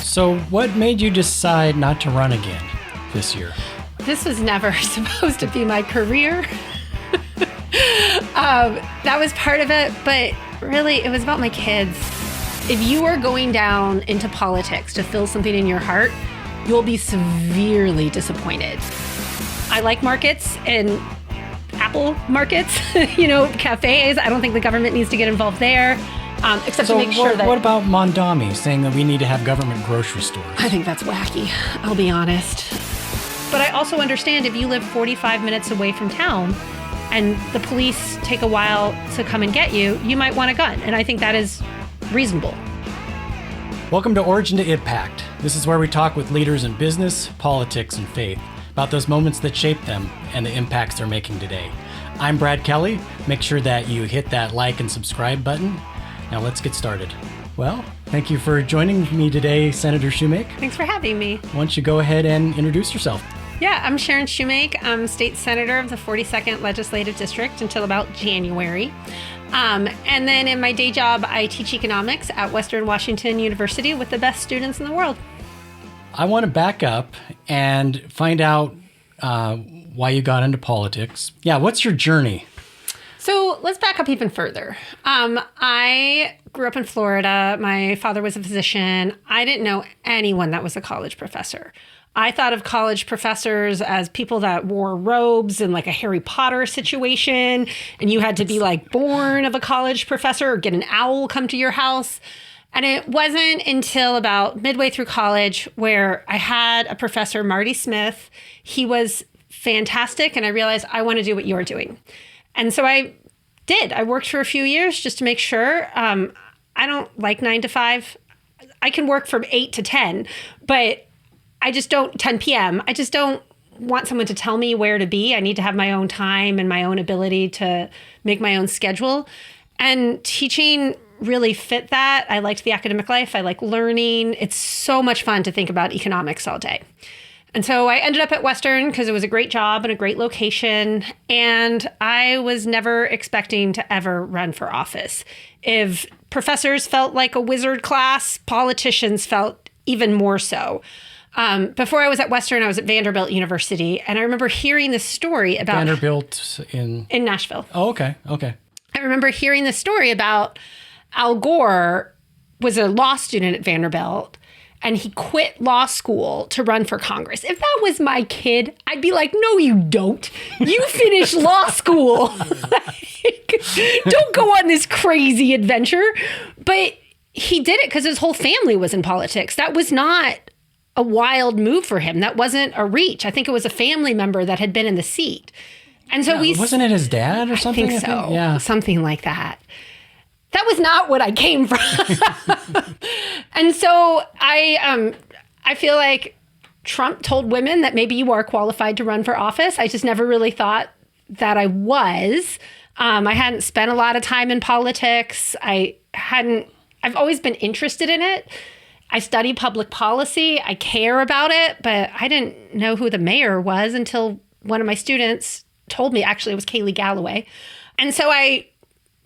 So what made you decide not to run again this year? This was never supposed to be my career. That was part of it, but really it was about my kids. If you are going down into politics to fill something in your heart, you'll be severely disappointed. I like markets and Apple markets, cafes. I don't think the government needs to get involved there, except to make sure that... What about Mondami saying that we need to have government grocery stores? I think that's wacky, I'll be honest. But I also understand if you live 45 minutes away from town and the police take a while to come and get you, you might want a gun. And I think that is reasonable. Welcome to Origin to Impact. This is where we talk with leaders in business, politics, and faith about those moments that shape them and the impacts they're making today. I'm Brad Kelly. Make sure that you hit that like and subscribe button. Now let's get started. Well, thank you for joining me today, Senator Shewmake. Thanks for having me. Why don't you go ahead and introduce yourself? Yeah, I'm Sharon Shewmake. I'm state senator of the 42nd Legislative District until about January. And then in my day job, I teach economics at Western Washington University with the best students in the world. I want to back up and find out why you got into politics. Yeah, what's your journey? So let's back up even further. I grew up in Florida. My father was a physician. I didn't know anyone that was a college professor. I thought of college professors as people that wore robes in like a Harry Potter situation, and you had to be like born of a college professor or get an owl come to your house. And it wasn't until about midway through college where I had a professor, Marty Smith. He was fantastic, and I realized I want to do what you're doing. And so I did. I worked for a few years just to make sure. I don't like 9 to 5. I can work from 8 to 10, but I just don't, 10 p.m. I just don't want someone to tell me where to be. I need to have my own time and my own ability to make my own schedule. And teaching really fit that. I liked the academic life. I like learning. It's so much fun to think about economics all day. And so I ended up at Western because it was a great job and a great location. And I was never expecting to ever run for office. If professors felt like a wizard class, politicians felt even more so. Before I was at Western, I was at Vanderbilt University. And I remember hearing this story about... Vanderbilt in Nashville. Oh, okay. I remember hearing this story about Al Gore was a law student at Vanderbilt. And he quit law school to run for Congress. If that was my kid, I'd be like, no, you don't. You finish law school. Don't go on this crazy adventure. But he did it because his whole family was in politics. That was not a wild move for him. That wasn't a reach. I think it was a family member that had been in the seat. And so wasn't it his dad or something? I think so. Yeah. Something like that. That was not what I came from. And so I feel like Trump told women that maybe you are qualified to run for office. I just never really thought that I was. I hadn't spent a lot of time in politics. I've always been interested in it. I study public policy. I care about it, but I didn't know who the mayor was until one of my students told me. Actually, it was Kaylee Galloway. And so I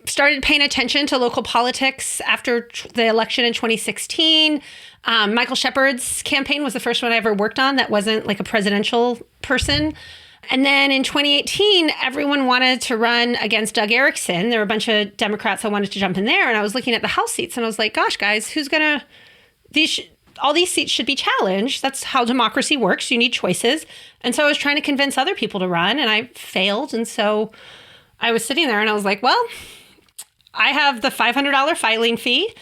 started paying attention to local politics after the election in 2016. Michael Shepard's campaign was the first one I ever worked on that wasn't like a presidential person. And then in 2018, everyone wanted to run against Doug Erickson. There were a bunch of Democrats that wanted to jump in there. And I was looking at the House seats and I was like, gosh, guys, all these seats should be challenged. That's how democracy works. You need choices. And so I was trying to convince other people to run and I failed. And so I was sitting there and I was like, well, I have the $500 filing fee.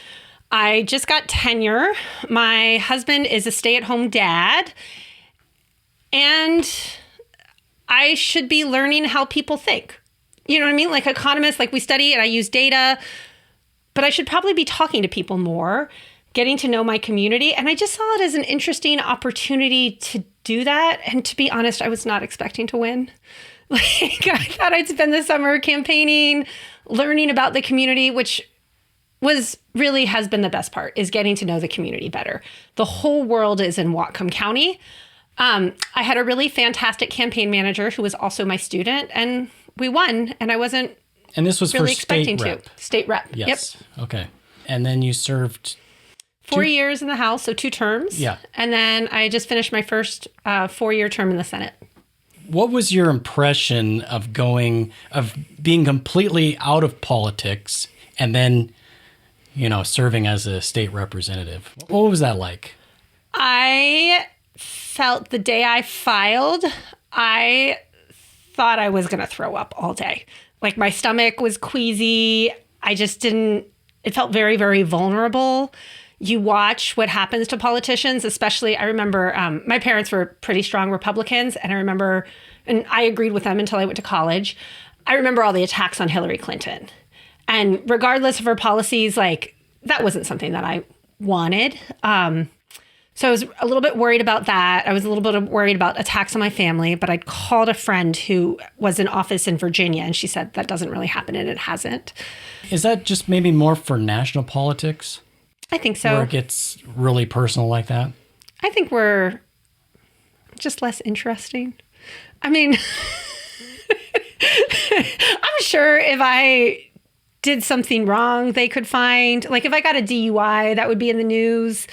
I just got tenure. My husband is a stay-at-home dad. And I should be learning how people think. You know what I mean? Like economists, like we study and I use data, but I should probably be talking to people more, getting to know my community. And I just saw it as an interesting opportunity to do that. And to be honest, I was not expecting to win. Like I thought I'd spend the summer campaigning, learning about the community, which has been the best part, is getting to know the community better. The whole world is in Whatcom County. I had a really fantastic campaign manager who was also my student, and we won. And I wasn't And this was really for expecting state rep. to. State rep. Yes. Yep. Okay. And then you served 4 years in the House, so 2 terms. Yeah. And then I just finished my first 4-year term in the Senate. What was your impression of being completely out of politics and then, serving as a state representative? What was that like? I felt the day I filed, I thought I was going to throw up all day. Like my stomach was queasy. It felt very, very vulnerable. You watch what happens to politicians, especially, I remember my parents were pretty strong Republicans, and and I agreed with them until I went to college. I remember all the attacks on Hillary Clinton. And regardless of her policies, that wasn't something that I wanted. So I was a little bit worried about that. I was a little bit worried about attacks on my family, but I called a friend who was in office in Virginia, and she said that doesn't really happen, and it hasn't. Is that just maybe more for national politics? I think so. Where it gets really personal like that? I think we're just less interesting. I mean, I'm sure if I did something wrong, they could find, if I got a DUI, that would be in the news.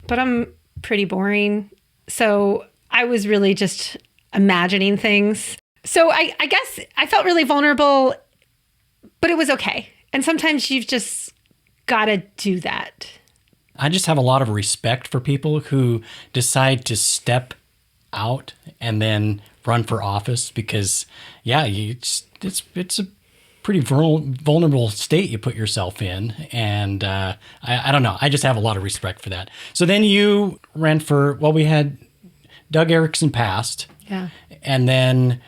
But I'm pretty boring. So I was really just imagining things. So I guess I felt really vulnerable, but it was okay. And sometimes you've just got to do that. I just have a lot of respect for people who decide to step out and then run for office because, it's a pretty vulnerable state you put yourself in. And I don't know. I just have a lot of respect for that. So then you ran we had Doug Erickson passed. Yeah. And then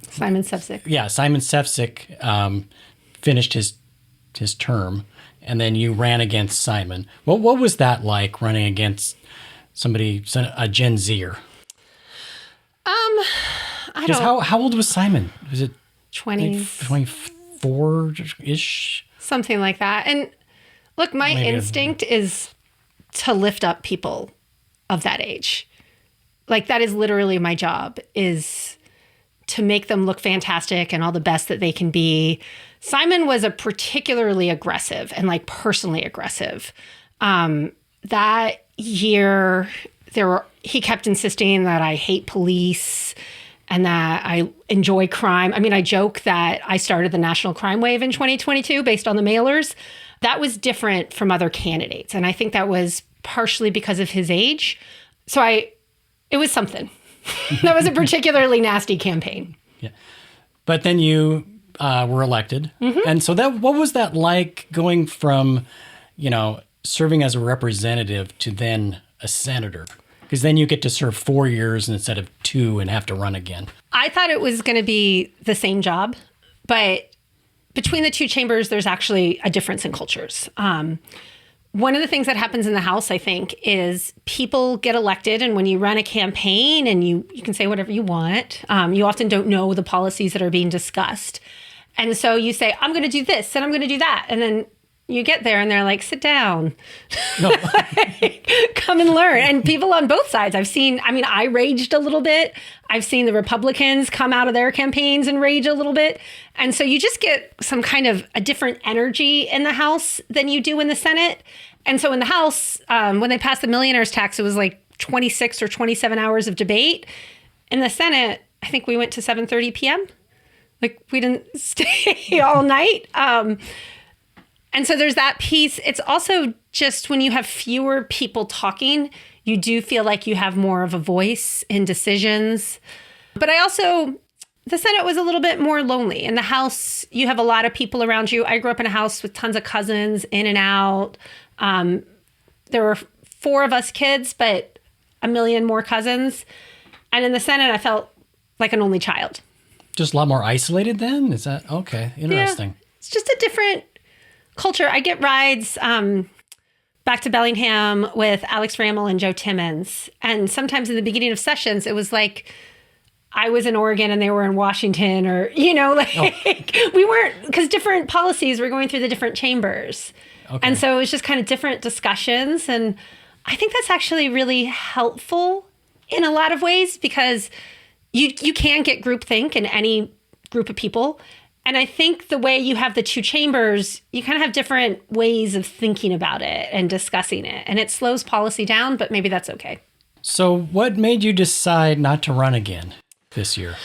Simon Sefcik. Yeah, Simon Sefcik finished his term. And then you ran against Simon. What was that like, running against a Gen Zer? I don't. How old was Simon? Was it 24-ish? Something like that. And look, my instinct is to lift up people of that age. That is literally my job, is to make them look fantastic and all the best that they can be. Simon was a particularly aggressive and personally aggressive. That year, he kept insisting that I hate police and that I enjoy crime. I mean, I joke that I started the national crime wave in 2022 based on the mailers. That was different from other candidates. And I think that was partially because of his age. So it was something. That was a particularly nasty campaign. Yeah. But then you were elected. Mm-hmm. And so what was that like, going from, serving as a representative to then a senator? Because then you get to serve 4 years instead of 2 and have to run again. I thought it was going to be the same job, but between the 2 chambers, there's actually a difference in cultures. One of the things that happens in the House, I think, is people get elected, and when you run a campaign and you can say whatever you want, you often don't know the policies that are being discussed. And so you say, I'm going to do this and I'm going to do that. And then you get there and they're like, sit down, no. Come and learn. And people on both sides, I raged a little bit. I've seen the Republicans come out of their campaigns and rage a little bit. And so you just get some kind of a different energy in the House than you do in the Senate. And so in the House, when they passed the Millionaire's tax, it was 26 or 27 hours of debate. In the Senate, I think we went to 7:30 p.m. We didn't stay all night. And so there's that piece. It's also just when you have fewer people talking, you do feel like you have more of a voice in decisions. But the Senate was a little bit more lonely. In the House, you have a lot of people around you. I grew up in a house with tons of cousins, in and out. There were 4 of us kids, but a million more cousins. And in the Senate, I felt like an only child. Just a lot more isolated then? Is that okay? Interesting. Yeah, it's just a different culture. I get rides back to Bellingham with Alex Ramel and Joe Timmons. And sometimes in the beginning of sessions, it was like I was in Oregon and they were in Washington, or, we weren't, because different policies were going through the different chambers. Okay. And so it was just kind of different discussions. And I think that's actually really helpful in a lot of ways, because you can get groupthink in any group of people. And I think the way you have the two chambers, you kind of have different ways of thinking about it and discussing it. And it slows policy down, but maybe that's okay. So what made you decide not to run again this year?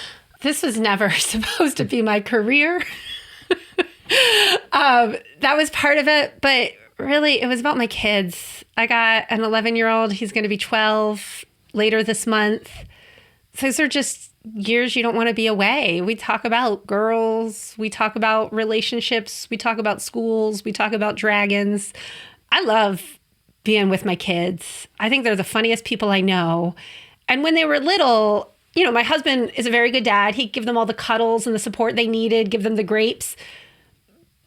This was never supposed to be my career. That was part of it, but really it was about my kids. I got an 11-year-old. He's going to be 12 later this month. Those are just years you don't want to be away. We talk about girls. We talk about relationships. We talk about schools. We talk about dragons. I love being with my kids. I think they're the funniest people I know. And when they were little, you know, my husband is a very good dad. He'd give them all the cuddles and the support they needed, give them the grapes.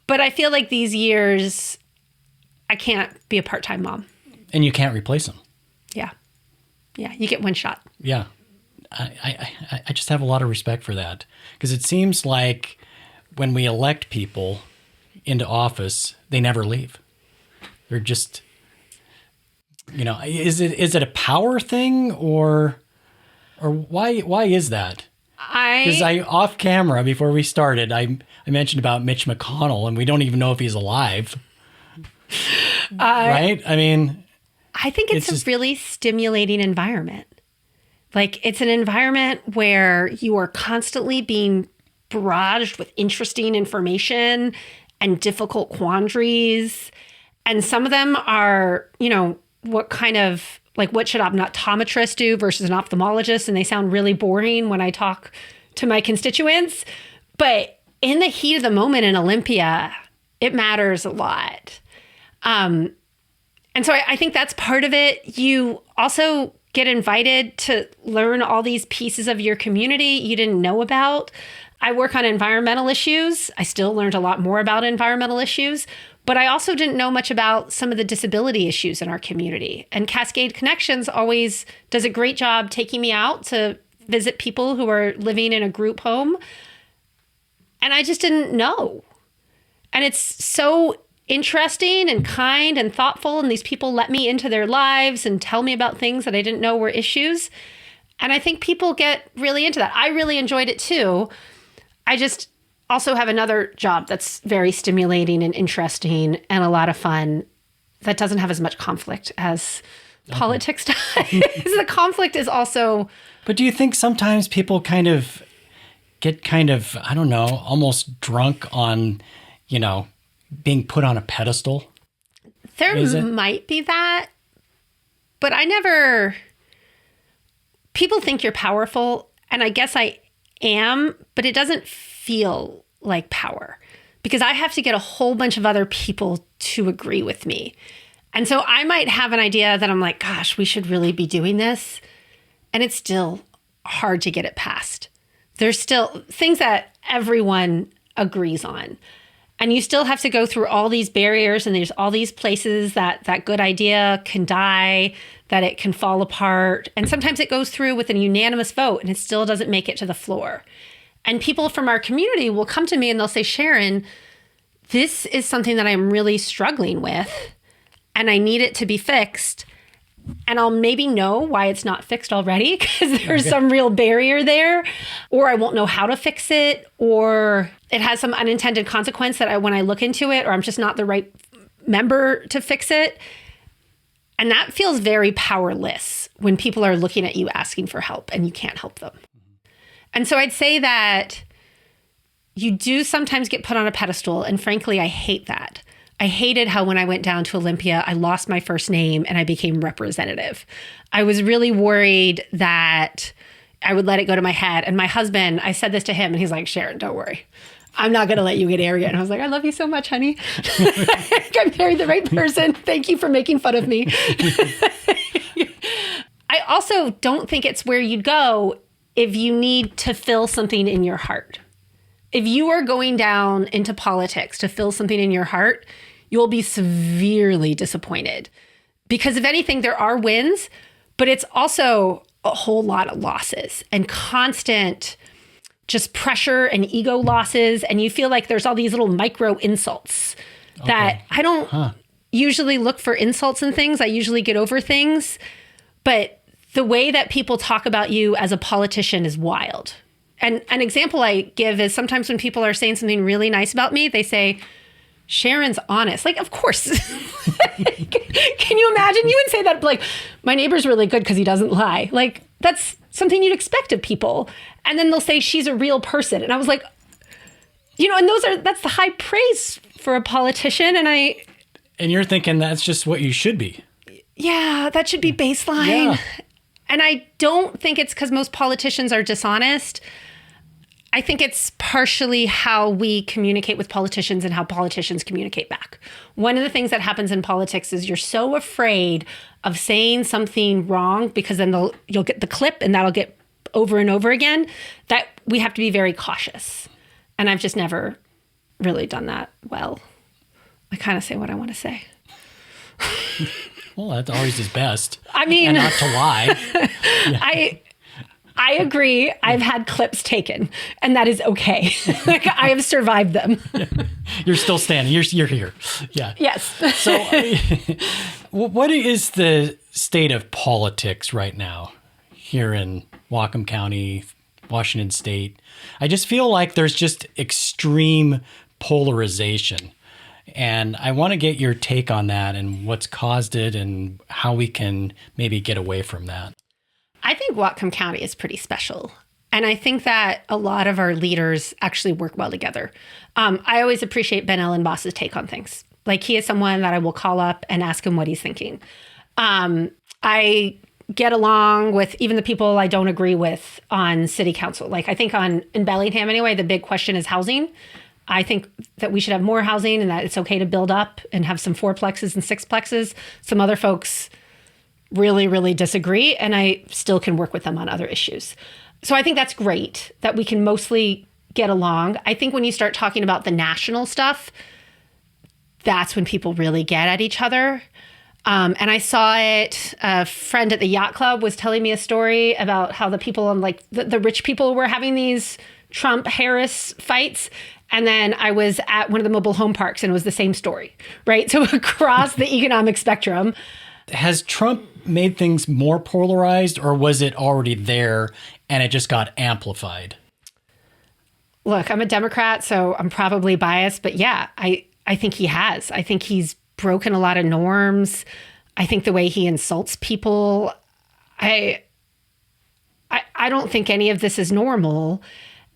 But I feel like these years, I can't be a part-time mom. And you can't replace them. Yeah. Yeah, you get one shot. Yeah. I just have a lot of respect for that, because it seems like when we elect people into office, they never leave. They're just, you know, is it a power thing or why is that? Because off camera before we started, I mentioned about Mitch McConnell, and we don't even know if he's alive. Right? I mean, I think it's a really stimulating environment. Like, it's an environment where you are constantly being barraged with interesting information and difficult quandaries. And some of them are, you know, what should an optometrist do versus an ophthalmologist? And they sound really boring when I talk to my constituents. But in the heat of the moment in Olympia, it matters a lot. And so I think that's part of it. You also get invited to learn all these pieces of your community you didn't know about. I work on environmental issues. I still learned a lot more about environmental issues, but I also didn't know much about some of the disability issues in our community. And Cascade Connections always does a great job taking me out to visit people who are living in a group home. And I just didn't know. And it's so interesting and kind and thoughtful. And these people let me into their lives and tell me about things that I didn't know were issues. And I think people get really into that. I really enjoyed it too. I just also have another job that's very stimulating and interesting and a lot of fun that doesn't have as much conflict as politics does. The conflict is also... But do you think sometimes people get I don't know, almost drunk on, you know, being put on a pedestal? There might be that, but people think you're powerful, and I guess I am, but it doesn't feel like power because I have to get a whole bunch of other people to agree with me. And so I might have an idea that I'm like, gosh, we should really be doing this. And it's still hard to get it passed. There's still things that everyone agrees on. And you still have to go through all these barriers, and there's all these places that good idea can die, that it can fall apart. And sometimes it goes through with a unanimous vote and it still doesn't make it to the floor. And people from our community will come to me and they'll say, Sharon, this is something that I'm really struggling with and I need it to be fixed. And I'll maybe know why it's not fixed already because there's some real barrier there, or I won't know how to fix it, or it has some unintended consequence that when I look into it, or I'm just not the right member to fix it. And that feels very powerless when people are looking at you asking for help and you can't help them. And so I'd say that you do sometimes get put on a pedestal. And frankly, I hate that. I hated how when I went down to Olympia, I lost my first name and I became representative. I was really worried that I would let it go to my head. And my husband, I said this to him and he's like, Sharon, don't worry. I'm not going to let you get arrogant. And I was like, I love you so much, honey. I married the right person. Thank you for making fun of me. I also don't think it's where you'd go if you need to fill something in your heart. If you are going down into politics to fill something in your heart, you will be severely disappointed. Because if anything, there are wins, but it's also a whole lot of losses and constant just pressure and ego losses. And you feel like there's all these little micro insults that I don't usually look for insults and things. I usually get over things. But the way that people talk about you as a politician is wild. And an example I give is sometimes when people are saying something really nice about me, they say, Sharon's honest. Like, of course. Can you imagine? You would say that, like, my neighbor's really good because he doesn't lie. Like, that's something you'd expect of people. And then they'll say she's a real person. And I was like, and that's the high praise for a politician. And you're thinking that's just what you should be. Yeah, that should be baseline. Yeah. And I don't think it's because most politicians are dishonest. I think it's partially how we communicate with politicians and how politicians communicate back. One of the things that happens in politics is you're so afraid of saying something wrong because then you'll get the clip and that'll get over and over again, that we have to be very cautious. And I've just never really done that well. I kind of say what I want to say. Well, that always is best. I mean, and not to lie. Yeah. I agree. I've had clips taken, and that is okay. Like, I have survived them. You're still standing. You're here. Yeah. Yes. So, what is the state of politics right now here in Whatcom County, Washington State? I just feel like there's just extreme polarization. And I want to get your take on that and what's caused it and how we can maybe get away from that. I think Whatcom County is pretty special. And I think that a lot of our leaders actually work well together. I always appreciate Ben Ellenboss's take on things. Like, he is someone that I will call up and ask him what he's thinking. I get along with even the people I don't agree with on city council. Like, I think in Bellingham anyway, the big question is housing. I think that we should have more housing and that it's okay to build up and have some fourplexes and sixplexes. Some other folks really, really disagree, and I still can work with them on other issues. So I think that's great that we can mostly get along. I think when you start talking about the national stuff, that's when people really get at each other. And I saw it, a friend at the yacht club was telling me a story about how the people on, like, the rich people were having these Trump-Harris fights. And then I was at one of the mobile home parks and it was the same story, right? So across the economic spectrum. Has Trump made things more polarized, or was it already there and it just got amplified? Look, I'm a Democrat, so I'm probably biased, but yeah, I think he has. I think he's broken a lot of norms. I think the way he insults people, I don't think any of this is normal.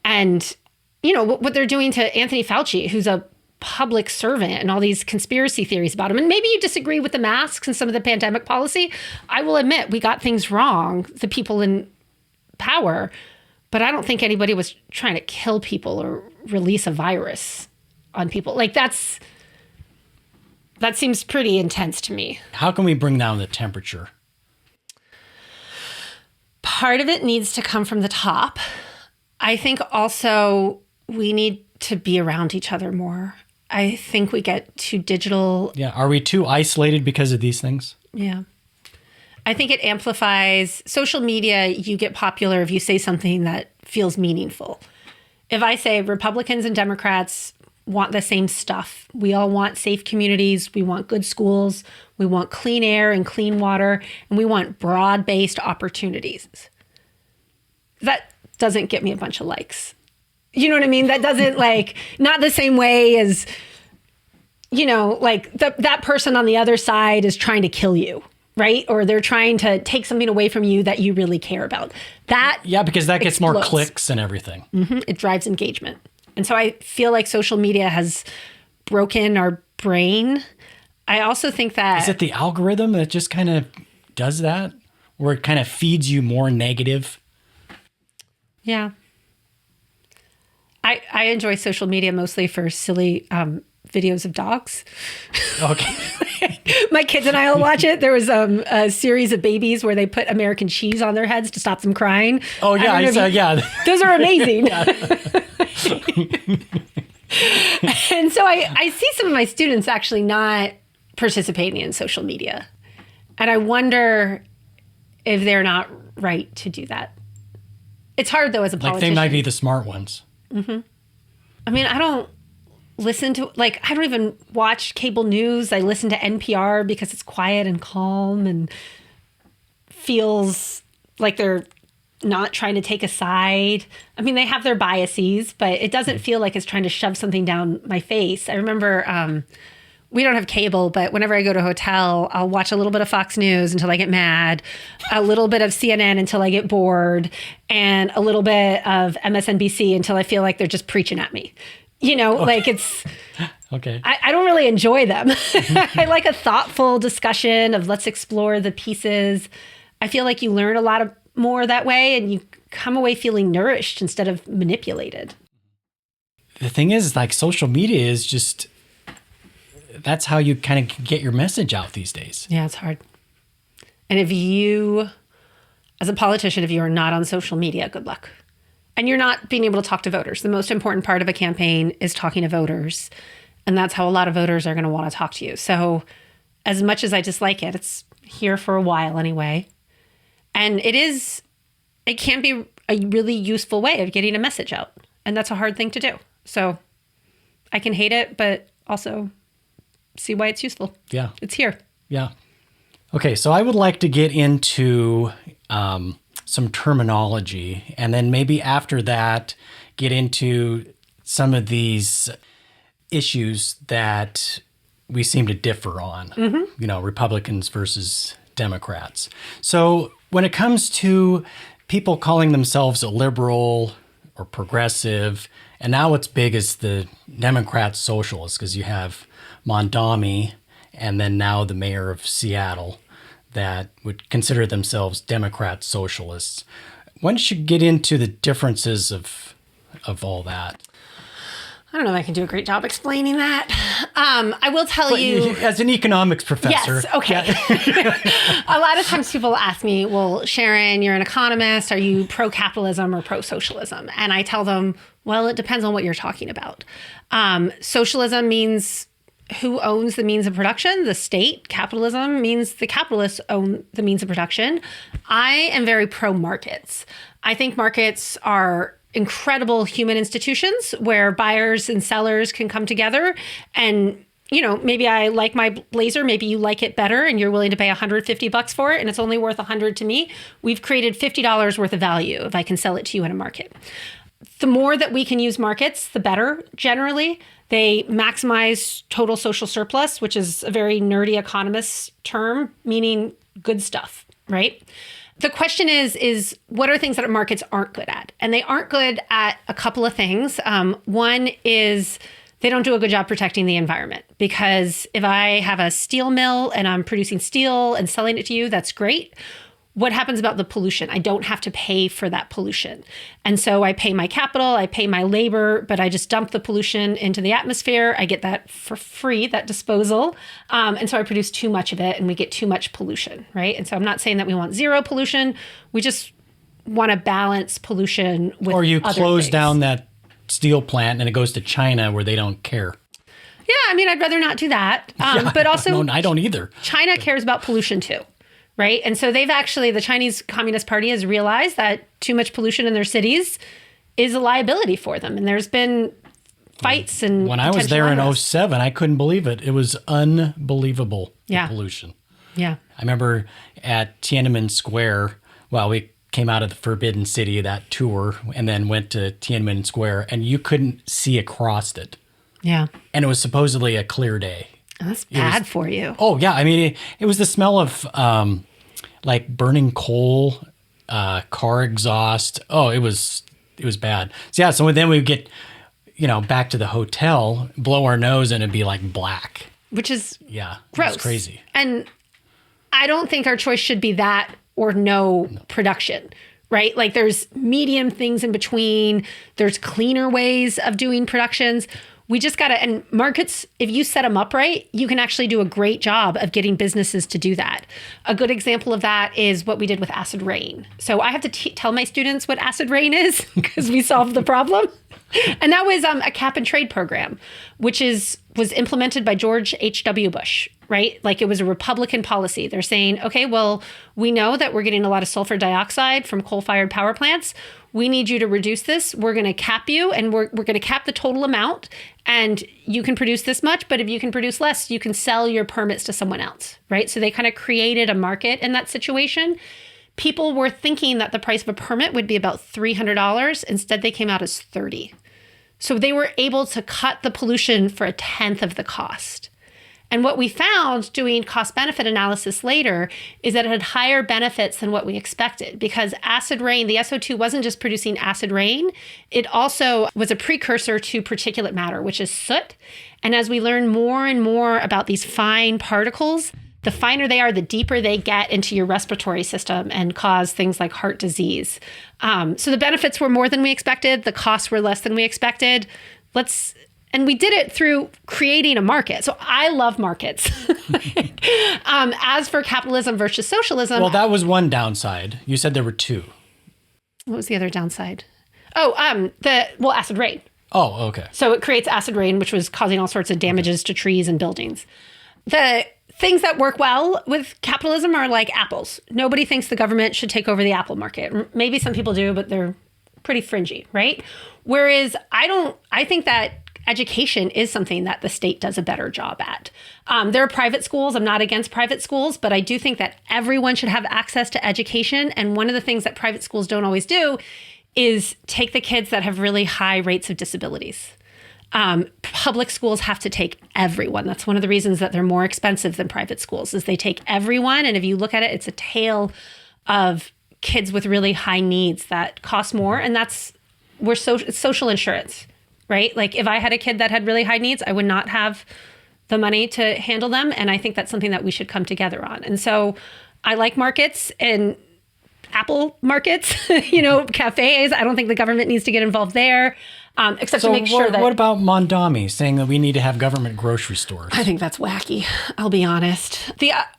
And, what they're doing to Anthony Fauci, who's a public servant, and all these conspiracy theories about him. And maybe you disagree with the masks and some of the pandemic policy. I will admit we got things wrong, the people in power, but I don't think anybody was trying to kill people or release a virus on people. Like, that seems pretty intense to me. How can we bring down the temperature? Part of it needs to come from the top. I think also we need to be around each other more. I think we get too digital. Yeah. Are we too isolated because of these things? Yeah. I think it amplifies social media. You get popular if you say something that feels meaningful. If I say Republicans and Democrats want the same stuff, we all want safe communities, we want good schools, we want clean air and clean water, and we want broad-based opportunities. That doesn't get me a bunch of likes. You know what I mean? That doesn't, like, not the same way as, like that person on the other side is trying to kill you, right? Or they're trying to take something away from you that you really care about. That because that gets explodes. more clicks and everything. Mm-hmm. It drives engagement. And so I feel like social media has broken our brain. I also think that... Is it the algorithm that just kind of does that? Where it kind of feeds you more negative? Yeah. I enjoy social media mostly for silly videos of dogs. Okay. My kids and I will watch it. There was a series of babies where they put American cheese on their heads to stop them crying. Oh, yeah. Those are amazing. And so I see some of my students actually not participating in social media. And I wonder if they're not right to do that. It's hard, though, as a politician. Like, they might be the smart ones. Mm-hmm. I mean, I don't listen to, I don't even watch cable news. I listen to NPR because it's quiet and calm and feels like they're not trying to take a side. I mean, they have their biases, but it doesn't feel like it's trying to shove something down my face. I remember we don't have cable, but whenever I go to a hotel, I'll watch a little bit of Fox News until I get mad, a little bit of CNN until I get bored, and a little bit of MSNBC until I feel like they're just preaching at me. Like it's... Okay. I don't really enjoy them. I like a thoughtful discussion of let's explore the pieces. I feel like you learn a lot more that way, and you come away feeling nourished instead of manipulated. The thing is, like, social media is just, that's how you kind of get your message out these days. Yeah, it's hard. And if you, as a politician, if you are not on social media, good luck. And you're not being able to talk to voters. The most important part of a campaign is talking to voters. And that's how a lot of voters are going to want to talk to you. So as much as I dislike it, it's here for a while anyway. And it can be a really useful way of getting a message out. And that's a hard thing to do. So I can hate it, but also see why it's useful. Yeah. It's here. Yeah. Okay, so I would like to get into some terminology, and then maybe after that, get into some of these issues that we seem to differ on, Republicans versus Democrats. So when it comes to people calling themselves a liberal or progressive, and now what's big is the Democrat socialists, because you have Mondami and then now the mayor of Seattle that would consider themselves Democrat socialists. Why don't you get into the differences of all that? I don't know if I can do a great job explaining that. I will tell you... As an economics professor. Yes, okay. Yeah. A lot of times people ask me, well, Sharon, you're an economist. Are you pro-capitalism or pro-socialism? And I tell them, well, it depends on what you're talking about. Socialism means who owns the means of production? The state. Capitalism means the capitalists own the means of production. I am very pro-markets. I think markets are incredible human institutions where buyers and sellers can come together and, maybe I like my blazer, maybe you like it better and you're willing to pay $150 for it and it's only worth $100 to me. We've created $50 worth of value if I can sell it to you in a market. The more that we can use markets, the better. Generally, they maximize total social surplus, which is a very nerdy economist term, meaning good stuff, right? The question is what are things that markets aren't good at? And they aren't good at a couple of things. One is they don't do a good job protecting the environment, because if I have a steel mill and I'm producing steel and selling it to you, that's great. What happens about the pollution? I don't have to pay for that pollution. And so I pay my capital, I pay my labor, but I just dump the pollution into the atmosphere. I get that for free, that disposal. And so I produce too much of it and we get too much pollution, right? And so I'm not saying that we want zero pollution. We just want to balance pollution with Or you other close things. down that steel plant and it goes to China where they don't care. Yeah, I mean, I'd rather not do that. But also, No, I don't either. China cares about pollution too. Right. And so the Chinese Communist Party has realized that too much pollution in their cities is a liability for them. And there's been fights and when I was there in 2007, I couldn't believe it. It was unbelievable, the pollution. Yeah. I remember at Tiananmen Square, we came out of the Forbidden City, that tour, and then went to Tiananmen Square, and you couldn't see across it. Yeah. And it was supposedly a clear day. That's bad for you. Oh, yeah. I mean, it was the smell of like burning coal, car exhaust. Oh, it was bad. So then we get, back to the hotel, blow our nose, and it'd be like black. Which is gross. It's crazy. And I don't think our choice should be that or no production, right? Like there's medium things in between. There's cleaner ways of doing productions. We just got to, and markets, if you set them up right, you can actually do a great job of getting businesses to do that. A good example of that is what we did with acid rain. So I have to tell my students what acid rain is because we solved the problem. And that was a cap and trade program, which was implemented by George H.W. Bush, right? Like it was a Republican policy. They're saying, okay, well, we know that we're getting a lot of sulfur dioxide from coal-fired power plants. We need you to reduce this. We're going to cap you, and we're going to cap the total amount, and you can produce this much, but if you can produce less, you can sell your permits to someone else, right? So they kind of created a market in that situation People were thinking that the price of a permit would be about $300. Instead, they came out as $30. So they were able to cut the pollution for a tenth of the cost. And what we found doing cost-benefit analysis later is that it had higher benefits than what we expected, because acid rain, the SO2 wasn't just producing acid rain, it also was a precursor to particulate matter, which is soot. And as we learn more and more about these fine particles, the finer they are, the deeper they get into your respiratory system and cause things like heart disease. So the benefits were more than we expected. The costs were less than we expected. And we did it through creating a market. So I love markets. As for capitalism versus socialism. Well, that was one downside. You said there were two. What was the other downside? Acid rain. Oh, okay. So it creates acid rain, which was causing all sorts of damages to trees and buildings. The things that work well with capitalism are like apples. Nobody thinks the government should take over the apple market. Maybe some people do, but they're pretty fringy, right? Whereas I think that education is something that the state does a better job at. There are private schools. I'm not against private schools, but I do think that everyone should have access to education. And one of the things that private schools don't always do is take the kids that have really high rates of disabilities. Public schools have to take everyone. That's one of the reasons that they're more expensive than private schools, is they take everyone. And if you look at it, it's a tale of kids with really high needs that cost more. And it's social insurance. Right? Like if I had a kid that had really high needs, I would not have the money to handle them. And I think that's something that we should come together on. And so I like markets and apple markets, cafes. I don't think the government needs to get involved there, except to make sure that... What about Mondami saying that we need to have government grocery stores? I think that's wacky. I'll be honest.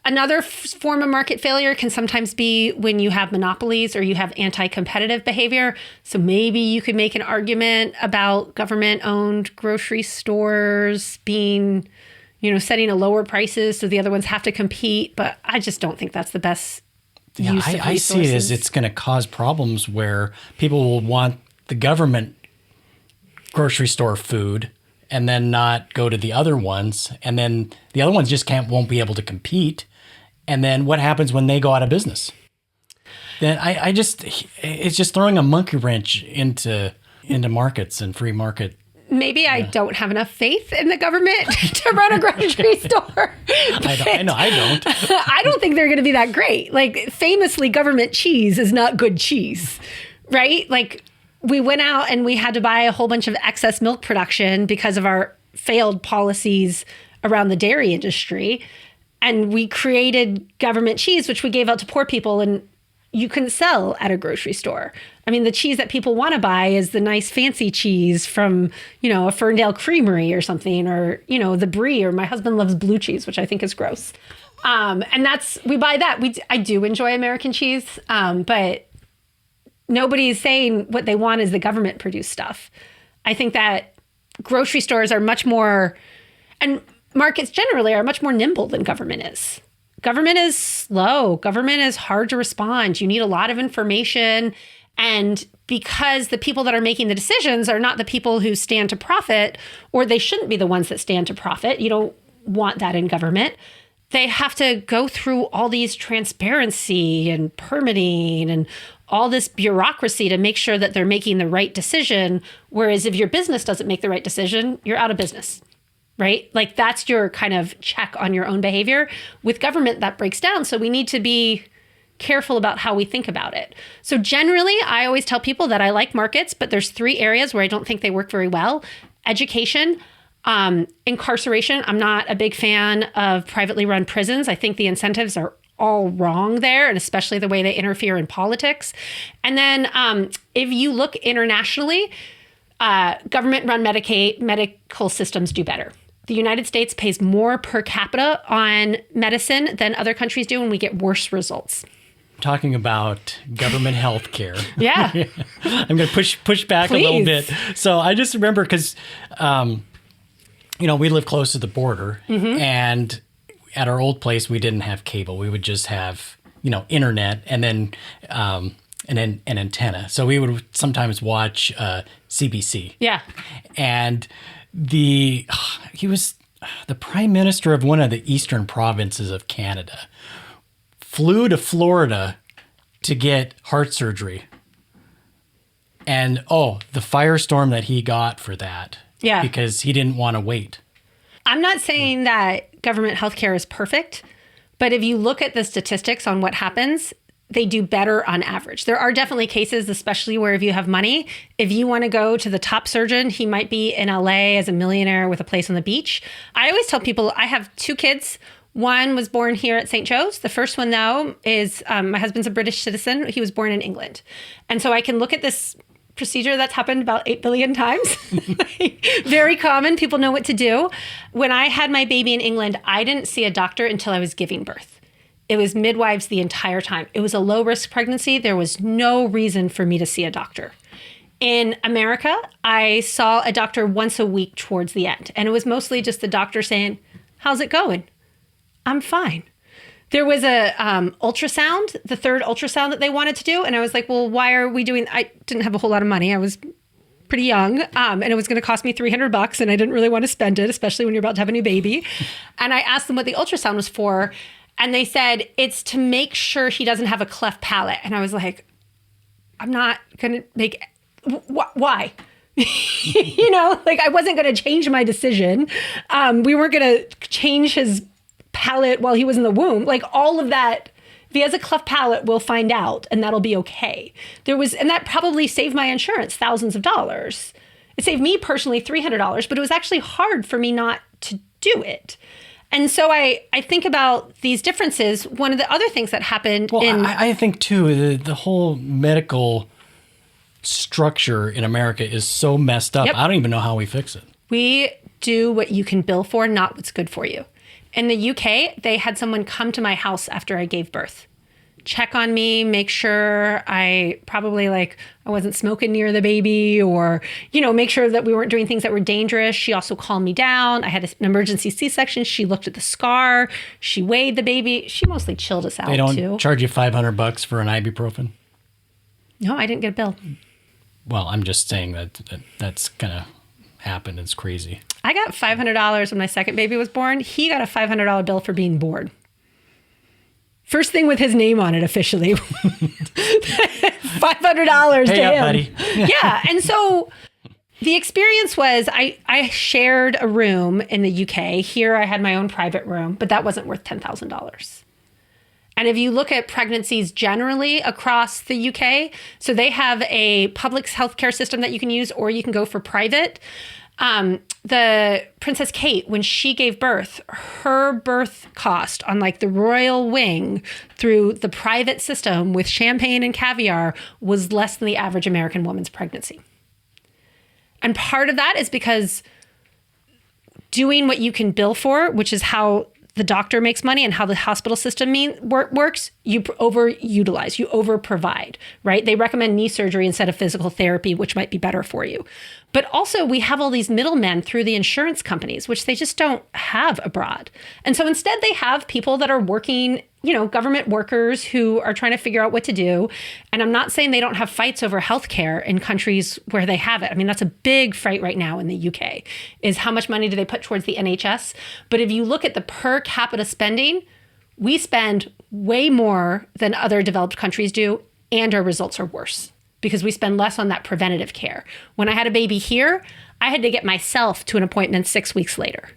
Another form of market failure can sometimes be when you have monopolies or you have anti-competitive behavior. So maybe you could make an argument about government-owned grocery stores being, setting a lower prices so the other ones have to compete. But I just don't think that's the best use of resources. I see it as it's going to cause problems where people will want the government grocery store food and then not go to the other ones, and then the other ones just won't be able to compete. And then what happens when they go out of business? Then it's just throwing a monkey wrench into markets and free market. Maybe I don't have enough faith in the government to run a grocery store. I don't. I don't think they're going to be that great. Like, famously, government cheese is not good cheese, right? Like, we went out and we had to buy a whole bunch of excess milk production because of our failed policies around the dairy industry. And we created government cheese, which we gave out to poor people, and you couldn't sell at a grocery store. I mean, the cheese that people want to buy is the nice fancy cheese from, a Ferndale Creamery or something, or, the Brie, or my husband loves blue cheese, which I think is gross. And we buy that. I do enjoy American cheese, but nobody's saying what they want is the government produced stuff. I think that grocery stores are much more, and markets generally are much more nimble than government is. Government is slow. Government is hard to respond. You need a lot of information. And because the people that are making the decisions are not the people who stand to profit, or they shouldn't be the ones that stand to profit, you don't want that in government. They have to go through all these transparency and permitting and all this bureaucracy to make sure that they're making the right decision. Whereas if your business doesn't make the right decision, you're out of business, right? Like, that's your kind of check on your own behavior. With government, that breaks down. So we need to be careful about how we think about it. So generally, I always tell people that I like markets, but there's 3 areas where I don't think they work very well. Education, incarceration. I'm not a big fan of privately run prisons. I think the incentives are all wrong there, and especially the way they interfere in politics. And then if you look internationally, government-run medical systems do better. The United States pays more per capita on medicine than other countries do, and we get worse results. Talking about government health care. Yeah. I'm going to push back Please. a little bit. So I just remember because, we live close to the border, and at our old place, we didn't have cable. We would just have, internet and then an antenna. So we would sometimes watch CBC. Yeah. And he was the prime minister of one of the eastern provinces of Canada, flew to Florida to get heart surgery. And, the firestorm that he got for that. Yeah. Because he didn't want to wait. I'm not saying that government healthcare is perfect, but if you look at the statistics on what happens, they do better on average. There are definitely cases, especially where if you have money, if you want to go to the top surgeon, he might be in LA as a millionaire with a place on the beach. I always tell people I have 2 kids. One was born here at St. Joe's. The first one, though, is my husband's a British citizen. He was born in England. And so I can look at this procedure that's happened about 8 billion times. Very common. People know what to do. When I had my baby in England, I didn't see a doctor until I was giving birth. It was midwives the entire time. It was a low-risk pregnancy. There was no reason for me to see a doctor. In America, I saw a doctor once a week towards the end. And it was mostly just the doctor saying, "How's it going?" "I'm fine." There was a ultrasound, the 3rd ultrasound that they wanted to do. And I was like, well, why are we doing, I didn't have a whole lot of money. I was pretty young, and it was going to cost me $300, and I didn't really want to spend it, especially when you're about to have a new baby. And I asked them what the ultrasound was for, and they said, it's to make sure he doesn't have a cleft palate. And I was like, I'm not going to make, why? I wasn't going to change my decision. We weren't going to change his palate while he was in the womb. All of that, if he has a cleft palate, we'll find out, and that'll be okay. And that probably saved my insurance thousands of dollars. It saved me personally $300, but it was actually hard for me not to do it. And so I think about these differences. One of the other things that happened I think too, the whole medical structure in America is so messed up. Yep. I don't even know how we fix it. We do what you can bill for, not what's good for you. In the UK, they had someone come to my house after I gave birth, check on me, make sure I wasn't smoking near the baby, or, make sure that we weren't doing things that were dangerous. She also calmed me down. I had an emergency C-section. She looked at the scar. She weighed the baby. She mostly chilled us out, too. They don't charge you $500 for an ibuprofen? No, I didn't get a bill. Well, I'm just saying that's going to happen. It's crazy. I got $500 when my second baby was born. He got a $500 bill for being born. First thing with his name on it officially. $500 to him. Buddy. Yeah. And so the experience was I shared a room in the UK. Here I had my own private room, but that wasn't worth $10,000. And if you look at pregnancies generally across the UK, so they have a public healthcare system that you can use, or you can go for private. The Princess Kate, when she gave birth, her birth cost on the royal wing through the private system with champagne and caviar was less than the average American woman's pregnancy. And part of that is because doing what you can bill for, which is how the doctor makes money and how the hospital system works, you overutilize, you overprovide, right? They recommend knee surgery instead of physical therapy, which might be better for you. But also we have all these middlemen through the insurance companies, which they just don't have abroad. And so instead they have people that are working, government workers who are trying to figure out what to do. And I'm not saying they don't have fights over healthcare in countries where they have it. I mean, that's a big fight right now in the UK, is how much money do they put towards the NHS? But if you look at the per capita spending, we spend way more than other developed countries do, and our results are worse because we spend less on that preventative care. When I had a baby here, I had to get myself to an appointment 6 weeks later.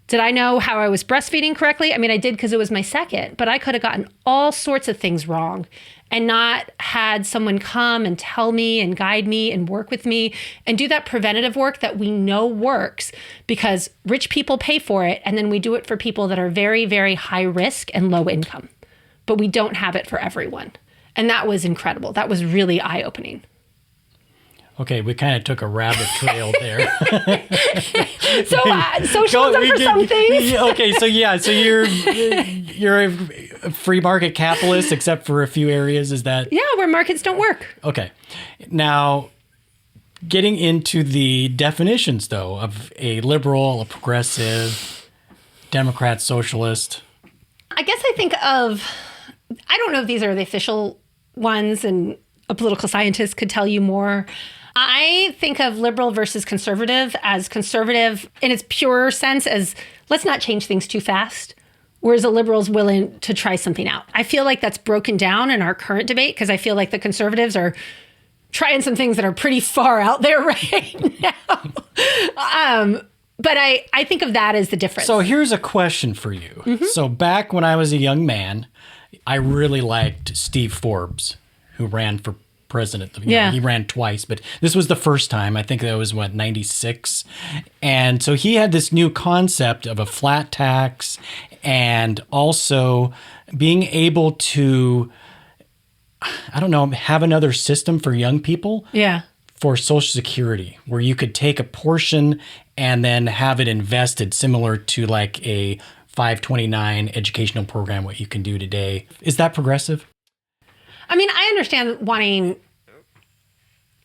Did I know how I was breastfeeding correctly? I mean, I did because it was my second, but I could have gotten all sorts of things wrong and not had someone come and tell me and guide me and work with me and do that preventative work that we know works because rich people pay for it. And then we do it for people that are very, very high risk and low income, but we don't have it for everyone. And that was incredible. That was really eye-opening. Okay, we kind of took a rabbit trail there. So socialism for some things. Okay, so you're a free market capitalist, except for a few areas. Is that? Yeah, where markets don't work. Okay, now getting into the definitions though of a liberal, a progressive, Democrat, socialist. I guess I think of. I don't know if these are the official ones, and a political scientist could tell you more. I think of liberal versus conservative as conservative in its pure sense as let's not change things too fast. Whereas a liberal is willing to try something out. I feel like that's broken down in our current debate because I feel like the conservatives are trying some things that are pretty far out there right now. But I think of that as the difference. So here's a question for you. Mm-hmm. So back when I was a young man, I really liked Steve Forbes, who ran for president. He ran twice, but this was the first time. I think that was, 96? And so he had this new concept of a flat tax and also being able to, have another system for young people. Yeah. For Social Security, where you could take a portion and then have it invested similar to like a 529 educational program, what you can do today. Is that progressive? I mean, I understand wanting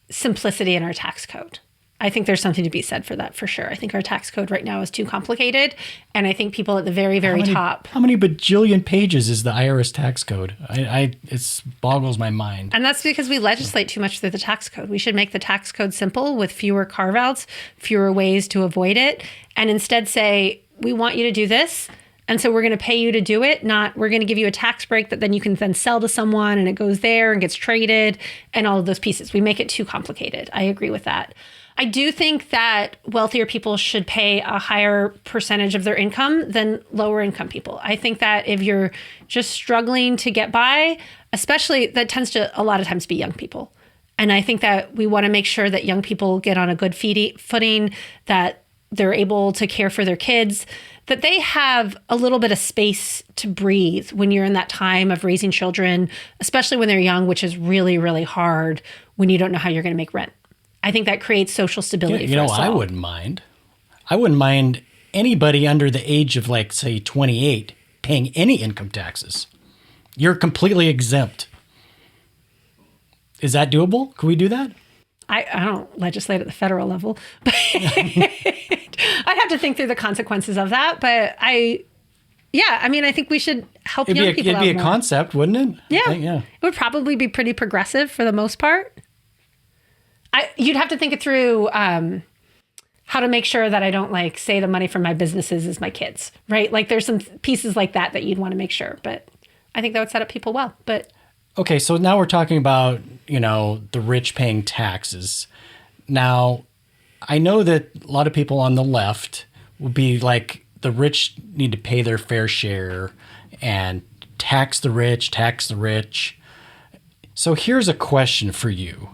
simplicity in our tax code. I think there's something to be said for that, for sure. I think our tax code right now is too complicated. And I think people at the very, very top. How many bajillion pages is the IRS tax code? It boggles my mind. And that's because we legislate too much through the tax code. We should make the tax code simple with fewer carve-outs, fewer ways to avoid it, and instead say, we want you to do this. And so we're going to pay you to do it, not we're going to give you a tax break that then you can then sell to someone and it goes there and gets traded and all of those pieces. We make it too complicated. I agree with that. I do think that wealthier people should pay a higher percentage of their income than lower income people. I think that if you're just struggling to get by, especially that tends to a lot of times be young people. And I think that we want to make sure that young people get on a good footing, that they're able to care for their kids, that they have a little bit of space to breathe when you're in that time of raising children, especially when they're young, which is really, really hard when you don't know how you're going to make rent. I think that creates social stability for us all. I wouldn't mind. I wouldn't mind anybody under the age of, like, say, 28 paying any income taxes. You're completely exempt. Is that doable? Can we do that? I don't legislate at the federal level, but I'd have to think through the consequences of that. But I think we should help young people out more. It'd be a concept, wouldn't it? Yeah. It would probably be pretty progressive for the most part. You'd have to think it through how to make sure that I don't say the money from my businesses is my kids, right? Like there's some pieces like that you'd want to make sure, but I think that would set up people well. But okay, so now we're talking about, the rich paying taxes. Now, I know that a lot of people on the left will be like, the rich need to pay their fair share and tax the rich. So here's a question for you.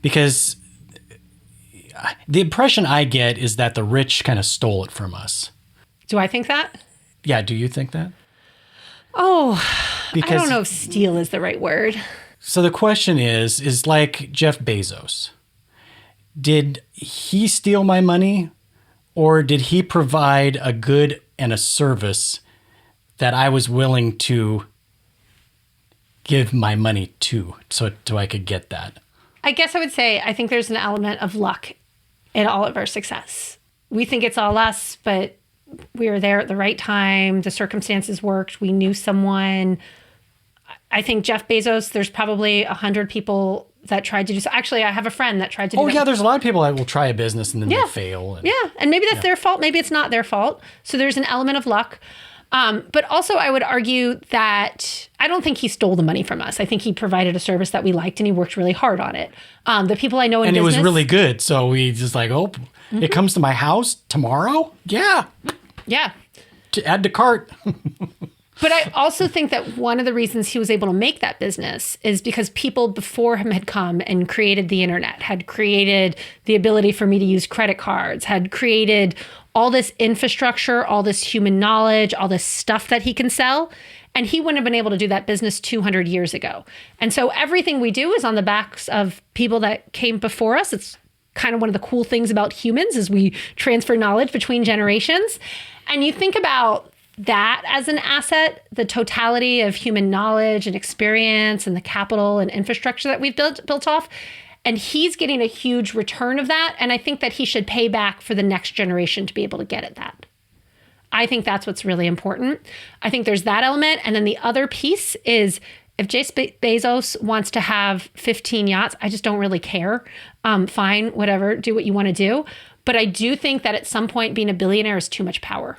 Because the impression I get is that the rich kind of stole it from us. Do I think that? Yeah, do you think that? Oh, because I don't know if steal is the right word. So the question is like Jeff Bezos. Did he steal my money, or did he provide a good and a service that I was willing to give my money to so I could get that? I guess I would say I think there's an element of luck in all of our success. We think it's all us, but we were there at the right time. The circumstances worked. We knew someone. I think Jeff Bezos, there's probably 100 people that tried to do so. Actually, I have a friend that tried to do that. Oh, yeah, there's a lot of people that will try a business and then they fail. And maybe that's their fault. Maybe it's not their fault. So there's an element of luck. But also I would argue that I don't think he stole the money from us. I think he provided a service that we liked and he worked really hard on it. The people I know in business. And it was really good. So we just it comes to my house tomorrow? Yeah. Yeah. To add to cart. But I also think that one of the reasons he was able to make that business is because people before him had come and created the internet, had created the ability for me to use credit cards, had created all this infrastructure, all this human knowledge, all this stuff that he can sell. And he wouldn't have been able to do that business 200 years ago. And so everything we do is on the backs of people that came before us. It's kind of one of the cool things about humans is we transfer knowledge between generations. And you think about that as an asset, the totality of human knowledge and experience and the capital and infrastructure that we've built off. And he's getting a huge return of that. And I think that he should pay back for the next generation to be able to get at that. I think that's what's really important. I think there's that element. And then the other piece is if Jeff Bezos wants to have 15 yachts, I just don't really care. Fine, whatever, do what you want to do. But I do think that at some point being a billionaire is too much power.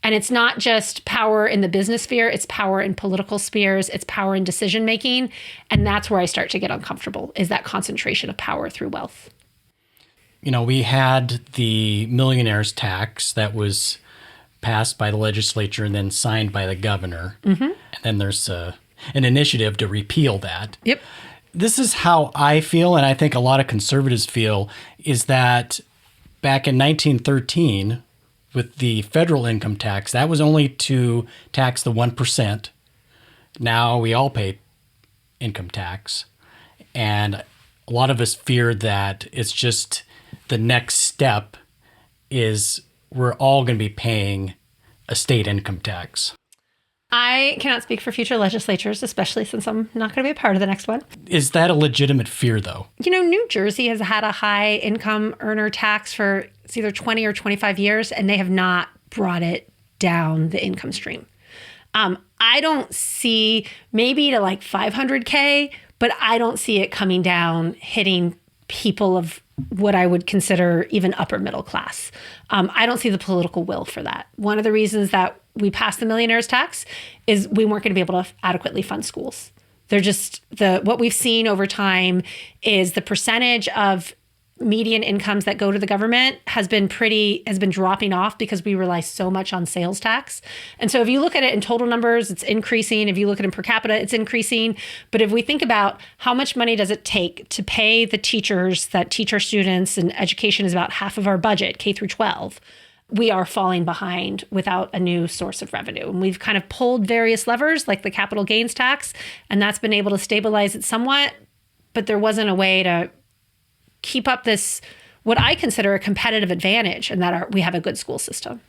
And it's not just power in the business sphere, it's power in political spheres, it's power in decision making. And that's where I start to get uncomfortable, is that concentration of power through wealth. We had the millionaire's tax that was passed by the legislature and then signed by the governor. Mm-hmm. And then there's an initiative to repeal that. Yep. This is how I feel, and I think a lot of conservatives feel, is that back in 1913, with the federal income tax, that was only to tax the 1%. Now we all pay income tax. And a lot of us fear that it's just the next step is we're all going to be paying a state income tax. I cannot speak for future legislatures, especially since I'm not going to be a part of the next one. Is that a legitimate fear, though? New Jersey has had a high income earner tax for it's either 20 or 25 years, and they have not brought it down the income stream. I don't see, maybe to like 500K, but I don't see it coming down, hitting people of what I would consider even upper middle class. I don't see the political will for that. One of the reasons that we passed the millionaire's tax is we weren't going to be able to adequately fund schools. They're just what we've seen over time is the percentage of median incomes that go to the government has been dropping off because we rely so much on sales tax. And so if you look at it in total numbers, it's increasing. If you look at it in per capita, it's increasing. But if we think about how much money does it take to pay the teachers that teach our students, and education is about half of our budget, K through 12, we are falling behind without a new source of revenue. And we've kind of pulled various levers like the capital gains tax, and that's been able to stabilize it somewhat, but there wasn't a way to keep up this, what I consider a competitive advantage, and that we have a good school system.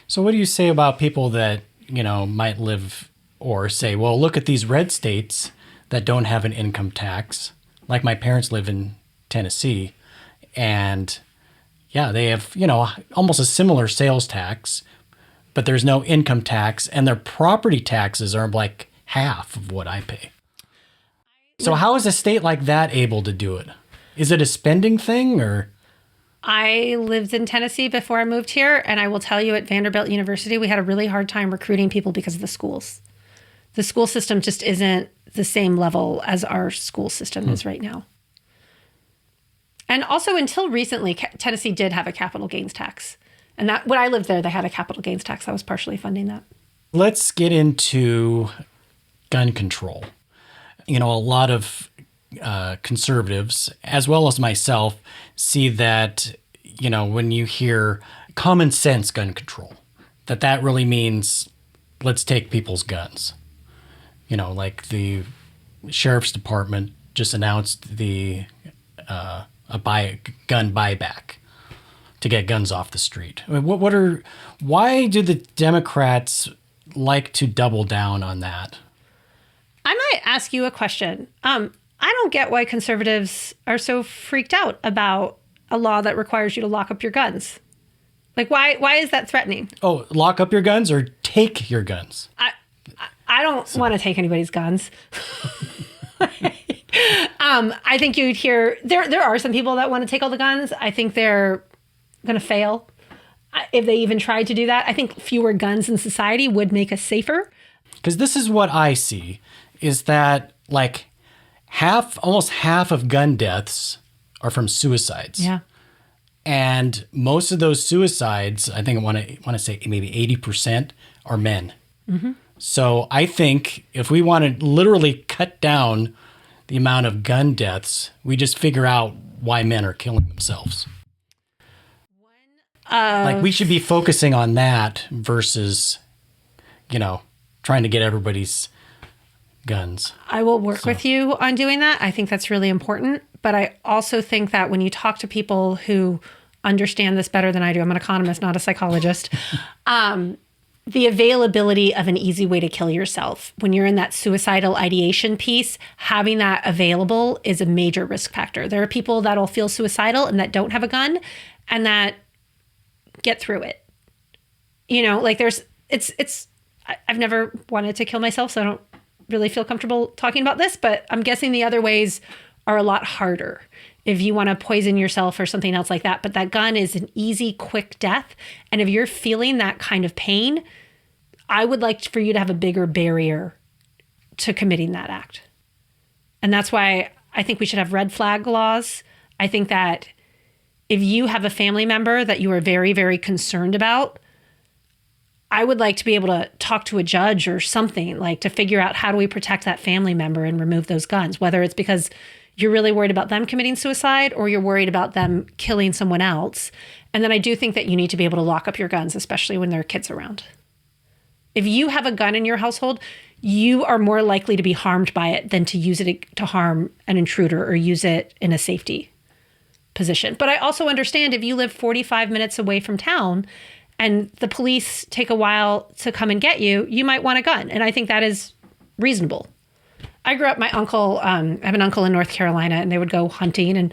So what do you say about people that, might live or say, well, look at these red states that don't have an income tax, like my parents live in Tennessee, and yeah, they have, almost a similar sales tax, but there's no income tax, and their property taxes are like half of what I pay. So how is a state like that able to do it? Is it a spending thing, or? I lived in Tennessee before I moved here, and I will tell you at Vanderbilt University, we had a really hard time recruiting people because of the schools. The school system just isn't the same level as our school system is right now. And also, until recently, Tennessee did have a capital gains tax. And that when I lived there, they had a capital gains tax. I was partially funding that. Let's get into gun control. A lot of conservatives, as well as myself, see that, when you hear common sense gun control, that really means let's take people's guns. Like the sheriff's department just announced the gun buyback to get guns off the street. I mean, why do the Democrats like to double down on that? I might ask you a question. I don't get why conservatives are so freaked out about a law that requires you to lock up your guns. Like, why is that threatening? Oh, lock up your guns or take your guns? I don't want to take anybody's guns. I think you'd hear, there are some people that want to take all the guns. I think they're going to fail if they even tried to do that. I think fewer guns in society would make us safer. Because this is what I see, is that like almost half of gun deaths are from suicides. Yeah. And most of those suicides, I think I want to say maybe 80% are men. Mm-hmm. So I think if we want to literally cut down the amount of gun deaths, we just figure out why men are killing themselves. Like we should be focusing on that versus, trying to get everybody's guns. I will work with you on doing that. I think that's really important. But I also think that when you talk to people who understand this better than I do, I'm an economist, not a psychologist, the availability of an easy way to kill yourself, when you're in that suicidal ideation piece, having that available is a major risk factor. There are people that'll feel suicidal and that don't have a gun and that get through it. I've never wanted to kill myself, so I don't really feel comfortable talking about this, but I'm guessing the other ways are a lot harder if you want to poison yourself or something else like that. But that gun is an easy, quick death. And if you're feeling that kind of pain, I would like for you to have a bigger barrier to committing that act. And that's why I think we should have red flag laws. I think that if you have a family member that you are very, very concerned about, I would like to be able to talk to a judge or something, like to figure out how do we protect that family member and remove those guns, whether it's because you're really worried about them committing suicide or you're worried about them killing someone else. And then I do think that you need to be able to lock up your guns, especially when there are kids around. If you have a gun in your household, you are more likely to be harmed by it than to use it to harm an intruder or use it in a safety position. But I also understand if you live 45 minutes away from town and the police take a while to come and get you, you might want a gun. And I think that is reasonable. I grew up, my uncle, I have an uncle in North Carolina, and they would go hunting, and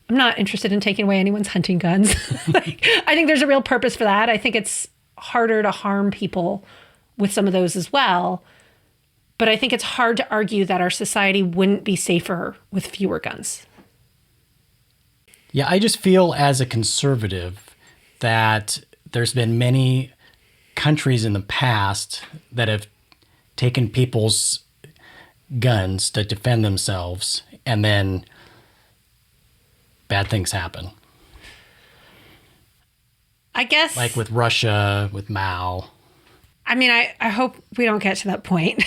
I'm not interested in taking away anyone's hunting guns. I think there's a real purpose for that. I think it's harder to harm people with some of those as well. But I think it's hard to argue that our society wouldn't be safer with fewer guns. Yeah, I just feel as a conservative that there's been many countries in the past that have taken people's guns to defend themselves, and then bad things happen. I guess. Like with Russia, with Mao. I mean, I hope we don't get to that point.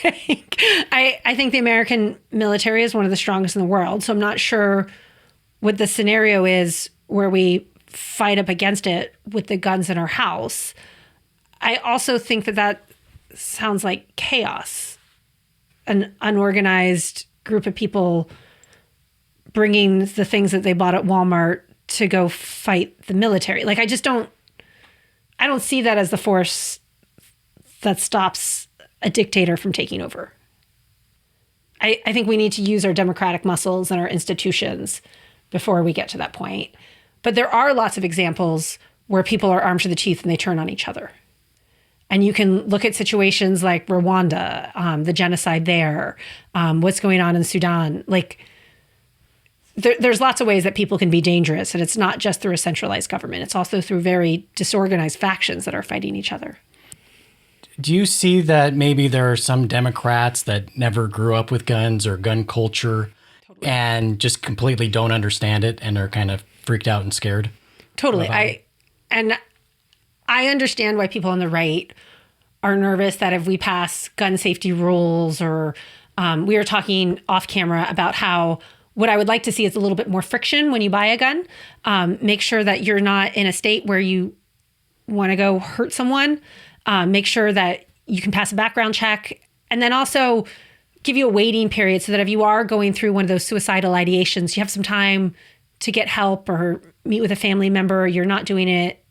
I think the American military is one of the strongest in the world, so I'm not sure what the scenario is where we fight up against it with the guns in our house. I also think that that sounds like chaos, an unorganized group of people bringing the things that they bought at Walmart to go fight the military. Like, I don't see that as the force that stops a dictator from taking over. I think we need to use our democratic muscles and our institutions before we get to that point. But there are lots of examples where people are armed to the teeth and they turn on each other. And you can look at situations like Rwanda, the genocide there, what's going on in Sudan. Like, there's lots of ways that people can be dangerous. And it's not just through a centralized government. It's also through very disorganized factions that are fighting each other. Do you see that maybe there are some Democrats that never grew up with guns or gun culture and just completely don't understand it and are kind of freaked out and scared? Totally. I understand why people on the right are nervous that if we pass gun safety rules, or we were talking off camera about how what I would like to see is a little bit more friction when you buy a gun. Make sure that you're not in a state where you want to go hurt someone. Make sure that you can pass a background check, and then also give you a waiting period so that if you are going through one of those suicidal ideations, you have some time to get help or meet with a family member. You're not doing it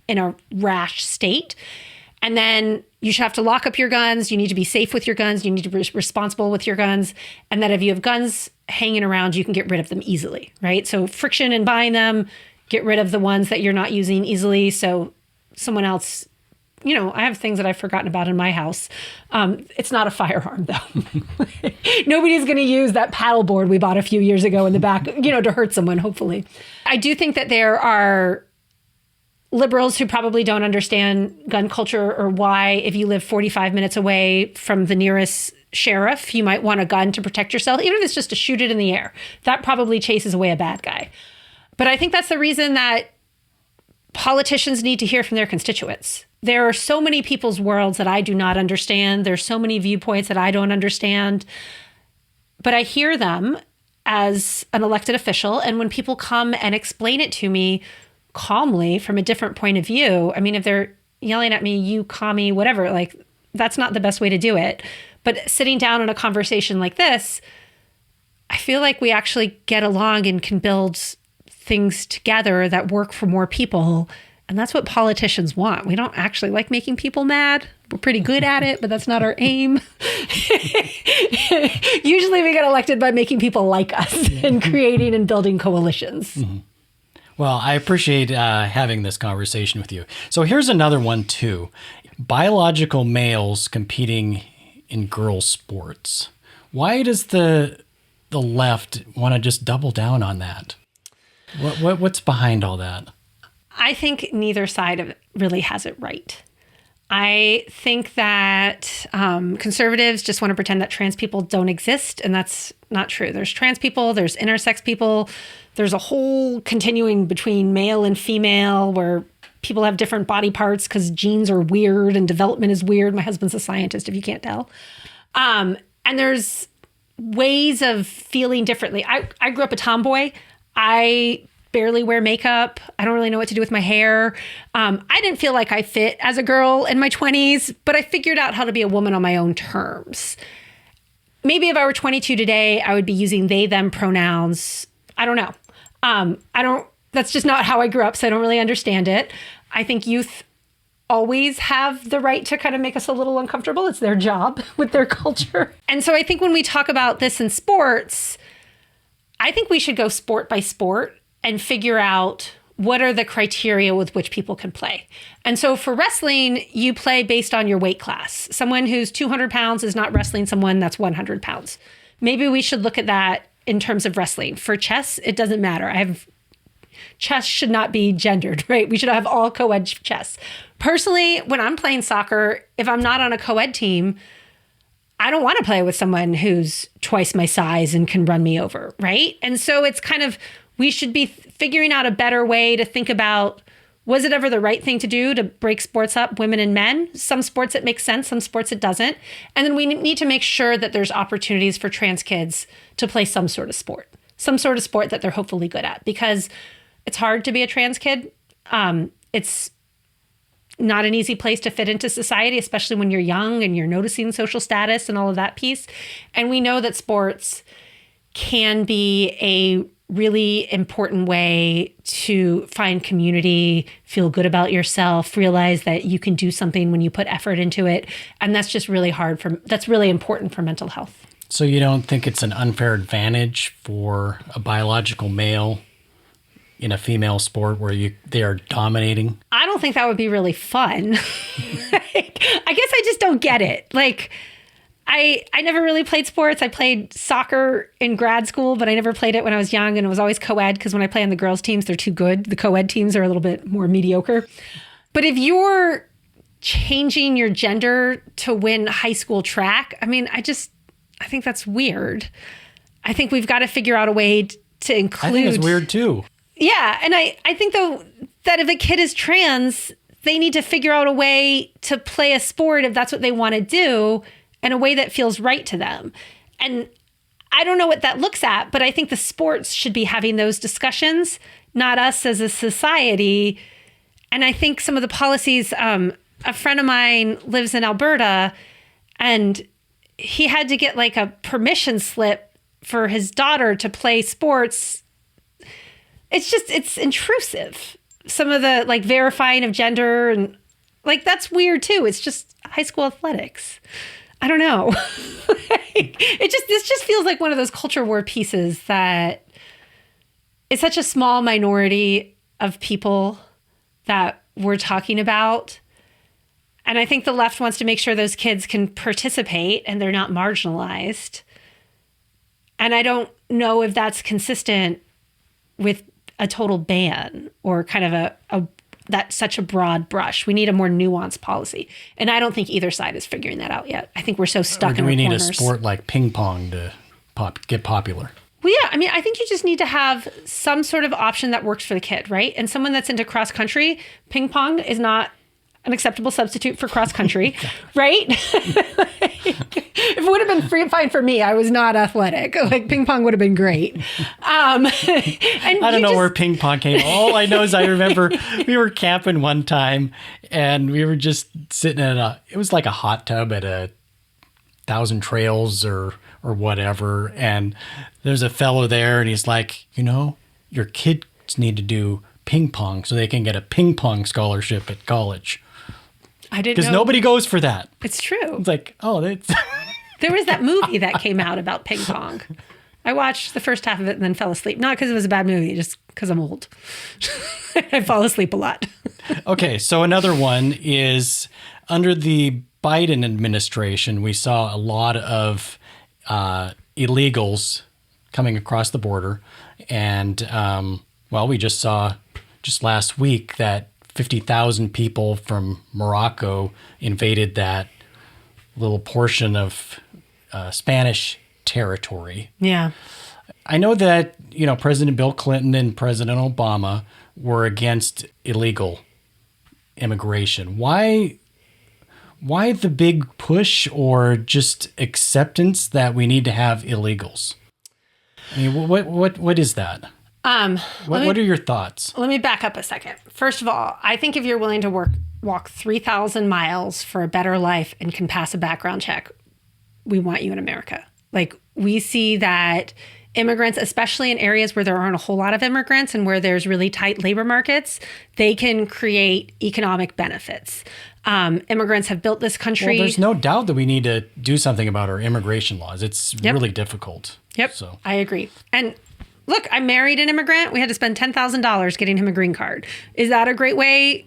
in a rash state. And then you should have to lock up your guns. You need to be safe with your guns. You need to be responsible with your guns. And that if you have guns hanging around, you can get rid of them easily, right? So friction in buying them, get rid of the ones that you're not using easily. So someone else, you know, I have things that I've forgotten about in my house. It's not a firearm, though. Nobody's going to use that paddleboard we bought a few years ago in the back, to hurt someone, hopefully. I do think that there are liberals who probably don't understand gun culture, or why, if you live 45 minutes away from the nearest sheriff, you might want a gun to protect yourself, even if it's just to shoot it in the air. That probably chases away a bad guy. But I think that's the reason that politicians need to hear from their constituents. There are so many people's worlds that I do not understand. There's so many viewpoints that I don't understand. But I hear them as an elected official. And when people come and explain it to me calmly from a different point of view, I mean, if they're yelling at me, you commie, whatever, like, that's not the best way to do it. But sitting down in a conversation like this, I feel like we actually get along and can build things together that work for more people. And that's what politicians want. We don't actually like making people mad. We're pretty good at it, but that's not our aim. Usually we get elected by making people like us and creating and building coalitions. Mm-hmm. Well, I appreciate having this conversation with you. So here's another one, too. Biological males competing in girls' sports. Why does the the left want to just double down on that? What's behind all that? I think neither side of it really has it right. I think that conservatives just want to pretend that trans people don't exist, and that's not true. There's trans people, there's intersex people, there's a whole continuing between male and female where people have different body parts because genes are weird and development is weird. My husband's a scientist, if you can't tell. And there's ways of feeling differently. I grew up a tomboy. I barely wear makeup. I don't really know what to do with my hair. I didn't feel like I fit as a girl in my 20s, but I figured out how to be a woman on my own terms. Maybe if I were 22 today, I would be using they, them pronouns. I don't know. That's just not how I grew up, so I don't really understand it. I think youth always have the right to kind of make us a little uncomfortable. It's their job with their culture. And so I think when we talk about this in sports, I think we should go sport by sport and figure out what are the criteria with which people can play. And so for wrestling, you play based on your weight class. Someone who's 200 pounds is not wrestling someone that's 100 pounds. Maybe we should look at that in terms of wrestling. For chess, it doesn't matter. Chess should not be gendered, right? We should have all co-ed chess. Personally, when I'm playing soccer, if I'm not on a co-ed team, I don't want to play with someone who's twice my size and can run me over, right? And so it's kind of, we should be figuring out a better way to think about, was it ever the right thing to do to break sports up, women and men? Some sports it makes sense, some sports it doesn't. And then we need to make sure that there's opportunities for trans kids to play some sort of sport that they're hopefully good at, because it's hard to be a trans kid. It's not an easy place to fit into society, especially when you're young and you're noticing social status and all of that piece. And we know that sports can be a really important way to find community, feel good about yourself, realize that you can do something when you put effort into it. And that's just really that's really important for mental health. So you don't think it's an unfair advantage for a biological male in a female sport where they are dominating? I don't think that would be really fun. I guess I just don't get it. Like, I never really played sports. I played soccer in grad school, but I never played it when I was young, and it was always co-ed because when I play on the girls' teams, they're too good. The co-ed teams are a little bit more mediocre. But if you're changing your gender to win high school track, I mean, I think that's weird. I think we've got to figure out a way to include... I think it's weird too. Yeah, and I think, though, that if a kid is trans, they need to figure out a way to play a sport if that's what they want to do, in a way that feels right to them. And I don't know what that looks at, but I think the sports should be having those discussions, not us as a society. And I think some of the policies, a friend of mine lives in Alberta, and he had to get like a permission slip for his daughter to play sports. It's intrusive. Some of the like verifying of gender and like, that's weird too. It's just high school athletics. I don't know. This just feels like one of those culture war pieces that is such a small minority of people that we're talking about. And I think the left wants to make sure those kids can participate and they're not marginalized. And I don't know if that's consistent with a total ban or kind of that's such a broad brush. We need a more nuanced policy. And I don't think either side is figuring that out yet. I think we're so stuck in the corners. Do we need a sport like ping pong to get popular? Well, yeah. I mean, I think you just need to have some sort of option that works for the kid, right? And someone that's into cross country, ping pong is not an acceptable substitute for cross country, right? If it would have been fine for me, I was not athletic. Like ping pong would have been great. And I don't know where ping pong came from. All I know is I remember we were camping one time and we were just sitting it was like a hot tub at 1,000 Trails or whatever. And there's a fellow there and he's like, your kids need to do ping pong so they can get a ping pong scholarship at college. I didn't know. Because nobody goes for that. It's true. It's like, that's... There was that movie that came out about ping pong. I watched the first half of it and then fell asleep. Not because it was a bad movie, just because I'm old. I fall asleep a lot. Okay, so another one is under the Biden administration, we saw a lot of illegals coming across the border. And, we just saw just last week that 50,000 people from Morocco invaded that little portion of Spanish territory. Yeah. I know that, President Bill Clinton and President Obama were against illegal immigration. Why the big push or just acceptance that we need to have illegals? I mean, what is that? What are your thoughts? Let me back up a second. First of all, I think if you're willing to walk 3,000 miles for a better life and can pass a background check, we want you in America. Like, we see that immigrants, especially in areas where there aren't a whole lot of immigrants and where there's really tight labor markets, they can create economic benefits. Immigrants have built this country. Well, there's no doubt that we need to do something about our immigration laws. It's really difficult. Yep, so I agree. And look, I married an immigrant. We had to spend $10,000 getting him a green card. Is that a great way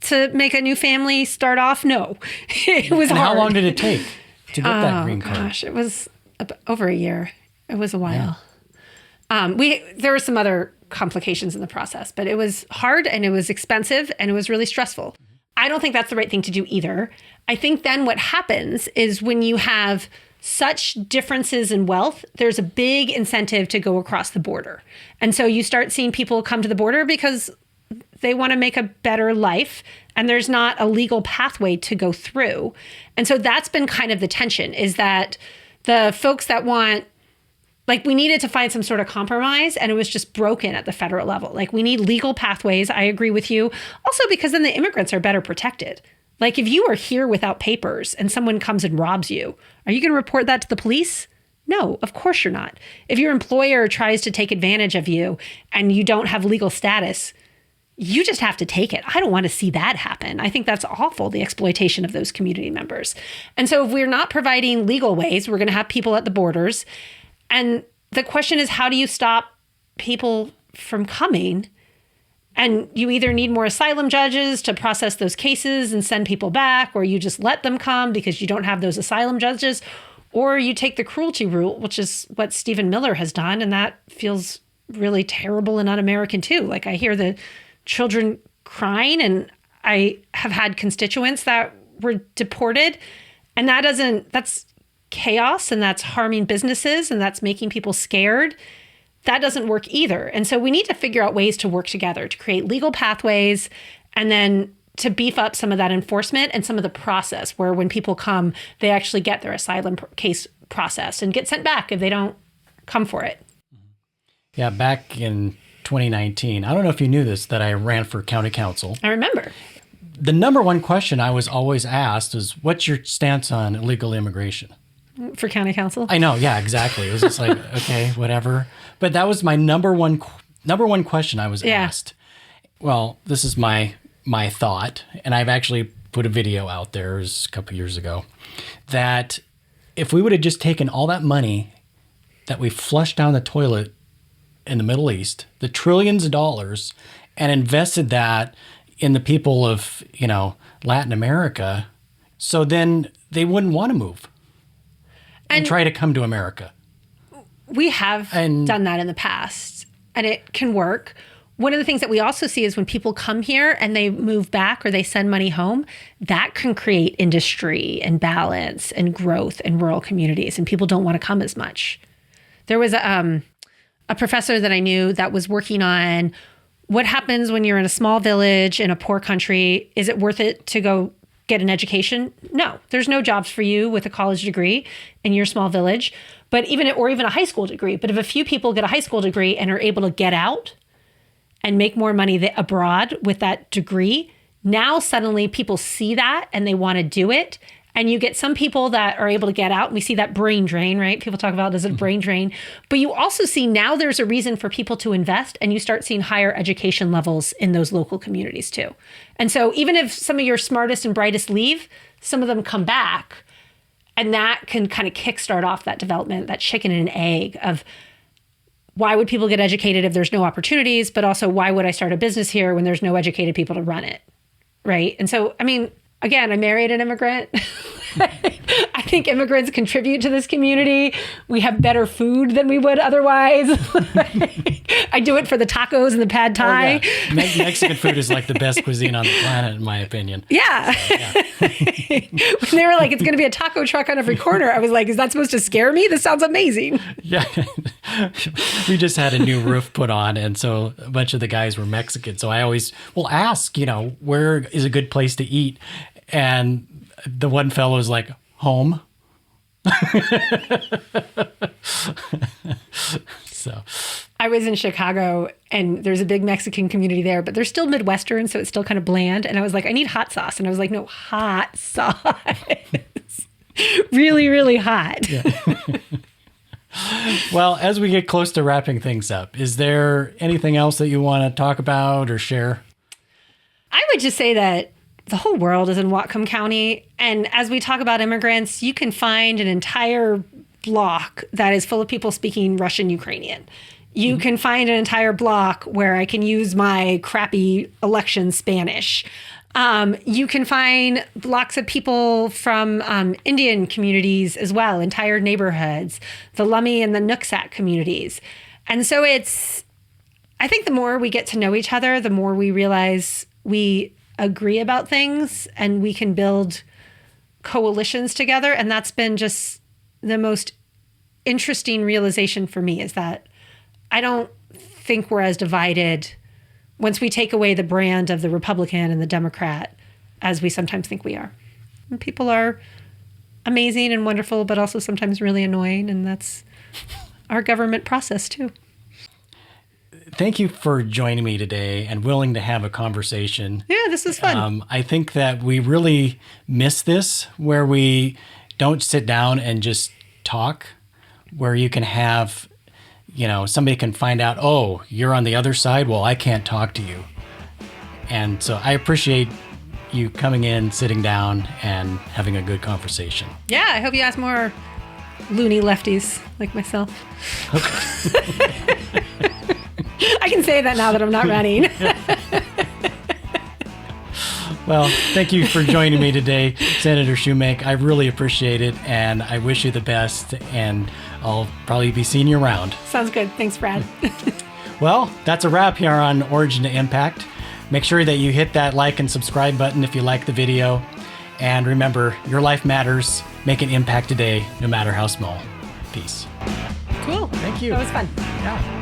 to make a new family start off? No. It was hard. How long did it take to get that green card? Gosh, it was over a year. It was a while. Yeah. There were some other complications in the process, but it was hard and it was expensive and it was really stressful. I don't think that's the right thing to do either. I think then what happens is when you have such differences in wealth, there's a big incentive to go across the border. And so you start seeing people come to the border because they want to make a better life and there's not a legal pathway to go through. And so that's been kind of the tension, is that the folks that want, like, we needed to find some sort of compromise and it was just broken at the federal level. Like, we need legal pathways. I agree with you. Also, because then the immigrants are better protected. Like, if you are here without papers and someone comes and robs you, are you going to report that to the police? No, of course you're not. If your employer tries to take advantage of you and you don't have legal status, you just have to take it. I don't want to see that happen. I think that's awful, the exploitation of those community members. And so if we're not providing legal ways, we're going to have people at the borders. And the question is, how do you stop people from coming? And you either need more asylum judges to process those cases and send people back, or you just let them come because you don't have those asylum judges, or you take the cruelty rule, which is what Stephen Miller has done. And that feels really terrible and un-American too. Like, I hear the children crying, and I have had constituents that were deported, and that's chaos, and that's harming businesses, and that's making people scared. That doesn't work either. And so we need to figure out ways to work together to create legal pathways and then to beef up some of that enforcement and some of the process where when people come, they actually get their asylum case processed and get sent back if they don't come for it. Yeah, back in 2019, I don't know if you knew this, that I ran for county council. I remember. The number one question I was always asked is, what's your stance on illegal immigration? For county council? I know. Yeah, exactly. It was just like, okay, whatever. But that was my number one question I was asked. Well, this is my thought, and I've actually put a video out there a couple years ago, that if we would have just taken all that money that we flushed down the toilet in the Middle East, the trillions of dollars, and invested that in the people of, Latin America, so then they wouldn't want to move and try to come to America. We have done that in the past, and it can work. One of the things that we also see is when people come here and they move back or they send money home, that can create industry and balance and growth in rural communities, and people don't want to come as much. There was a professor that I knew that was working on what happens when you're in a small village in a poor country. Is it worth it to go get an education? No, there's no jobs for you with a college degree in your small village, but even a high school degree. But if a few people get a high school degree and are able to get out and make more money abroad with that degree, now suddenly people see that and they want to do it. And you get some people that are able to get out, and we see that brain drain, right? People talk about, is it a brain drain? But you also see now there's a reason for people to invest, and you start seeing higher education levels in those local communities too. And so even if some of your smartest and brightest leave, some of them come back, and that can kind of kickstart off that development, that chicken and egg of, why would people get educated if there's no opportunities? But also, why would I start a business here when there's no educated people to run it, right? And so, I mean, again, I married an immigrant. I think immigrants contribute to this community. We have better food than we would otherwise. I do it for the tacos and the pad thai. Oh, yeah. Mexican food is like the best cuisine on the planet, in my opinion. Yeah. So, yeah. When they were like, it's going to be a taco truck on every corner, I was like, is that supposed to scare me? This sounds amazing. Yeah. We just had a new roof put on, and so a bunch of the guys were Mexican. So I always will ask, where is a good place to eat? And the one fellow was like, home. So I was in Chicago, and there's a big Mexican community there, but they're still Midwestern, so it's still kind of bland. And I was like, I need hot sauce. And I was like, no, hot sauce. Really, really hot. Yeah. Well, as we get close to wrapping things up, is there anything else that you want to talk about or share? I would just say that the whole world is in Whatcom County. And as we talk about immigrants, you can find an entire block that is full of people speaking Russian Ukrainian. You can find an entire block where I can use my crappy election Spanish. You can find blocks of people from Indian communities as well, entire neighborhoods, the Lummi and the Nooksack communities. And so I think the more we get to know each other, the more we realize we agree about things and we can build coalitions together. And that's been just the most interesting realization for me, is that I don't think we're as divided once we take away the brand of the Republican and the Democrat as we sometimes think we are. And people are amazing and wonderful, but also sometimes really annoying. And that's our government process too. Thank you for joining me today and willing to have a conversation. Yeah, this was fun. I think that we really miss this, where we don't sit down and just talk, where you can have, somebody can find out, oh, you're on the other side. Well, I can't talk to you. And so I appreciate you coming in, sitting down, and having a good conversation. Yeah, I hope you ask more loony lefties like myself. Okay. I can say that now that I'm not running. Well, thank you for joining me today, Senator Shewmake. I really appreciate it, and I wish you the best, and I'll probably be seeing you around. Sounds good. Thanks, Brad. Well, that's a wrap here on Origin to Impact. Make sure that you hit that like and subscribe button if you like the video. And remember, your life matters. Make an impact today, no matter how small. Peace. Cool. Thank you. That was fun. Yeah.